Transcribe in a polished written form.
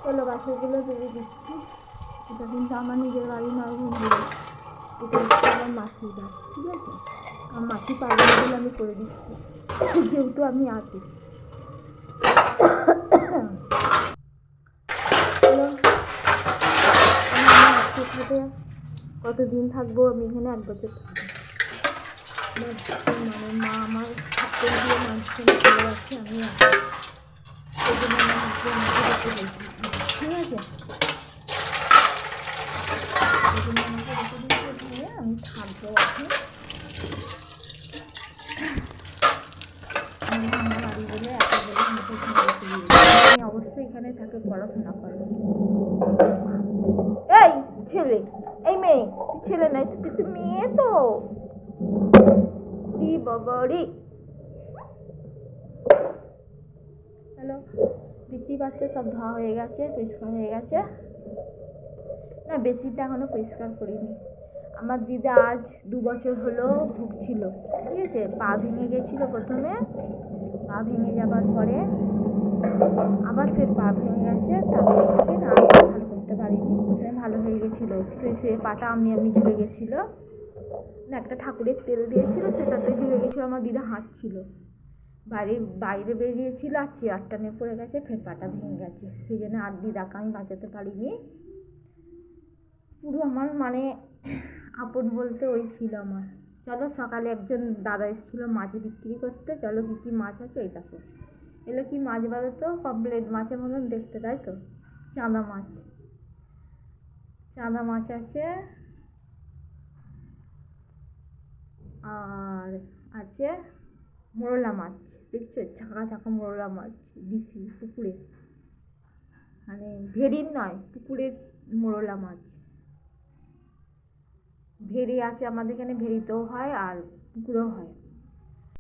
চলো বাসনগুলো ধুয়ে দিচ্ছি। এটা কিন্তু আমার নিজের বাড়ি নয়, বন্ধুরা, এটা হচ্ছে আমার মাসির বাড়ি, ঠিক আছে? আমার মাসি পারবে না বলে আমি করে দিচ্ছি, যেহেতু আমি আছি। সাথে কতদিন থাকবো আমি এখানে? 1 বছর থাকবো। মানে মা আমার থাকতে দিয়ে মাঝখানে চলে যাচ্ছে, আমি আছি, সেই জন্য আমার মাকে আমাকে দেখতে বলছি, ঠিক আছে? সেই জন্য আমাকে দেখে দিচ্ছে দিয়ে আমি থাকবো এখন। আমি ভাঙা বাড়ি বলে একা বলে আমাকে আমি অবশ্যই এখানে থাকে, পড়াশোনা করে। এই ছেলে, এই মেয়ে, তুই ছেলে নাই, তুই মেয়ে তো। বাবারি, হ্যালো, দেখতেই পাচ্ছ সব ধোয়া হয়ে গেছে, পরিষ্কার হয়ে গেছে। না, বেশিটা এখনো পরিষ্কার করিনি। আমার দিদা আজ 2 বছর হলো ভুগছিল, ঠিক আছে? পা ভেঙে গেছিল প্রথমে, পা ভেঙে যাবার পরে আবার ফের পা ভেঙে গেছে, তারপর থেকে আর ভালো করতে পারিনি। প্রথমে ভালো হয়ে গেছিলো, সে পাটা আমি ঝুলে গেছিলো না, একটা ঠাকুরের তেল দিয়েছিল, সেটাতে ঝুলে গেছিলো। আমার দিদা হাঁটছিল, বাইরে বেরিয়েছিল, আর চেয়ারটা নিয়ে পড়ে গেছে, ফের পাটা ভেঙে গেছে। সেই জন্য আর দিদাকে আমি বাঁচাতে পারিনি। পুরো আমার মানে আপন বলতে ওই ছিল আমার। চলো, সকালে একজন দাদা এসেছিলো মাছ বিক্রি করতে, চলো কী কী মাছ আছে এই দেখো। এগুলো কি মাছ বলো তো? পমফ্রেট মাছের মতন দেখতে, তাই তো? চাঁদা মাছ আছে, আর আছে মোরলা মাছ, দেখছো? চাকা মোরলা মাছ, দিছি পুকুরে, মানে ভেরির নয়, পুকুরের মোরলা মাছ। ভেরি আছে আমাদের এখানে, ভেরিতেও হয় আর পুকুরেও হয়।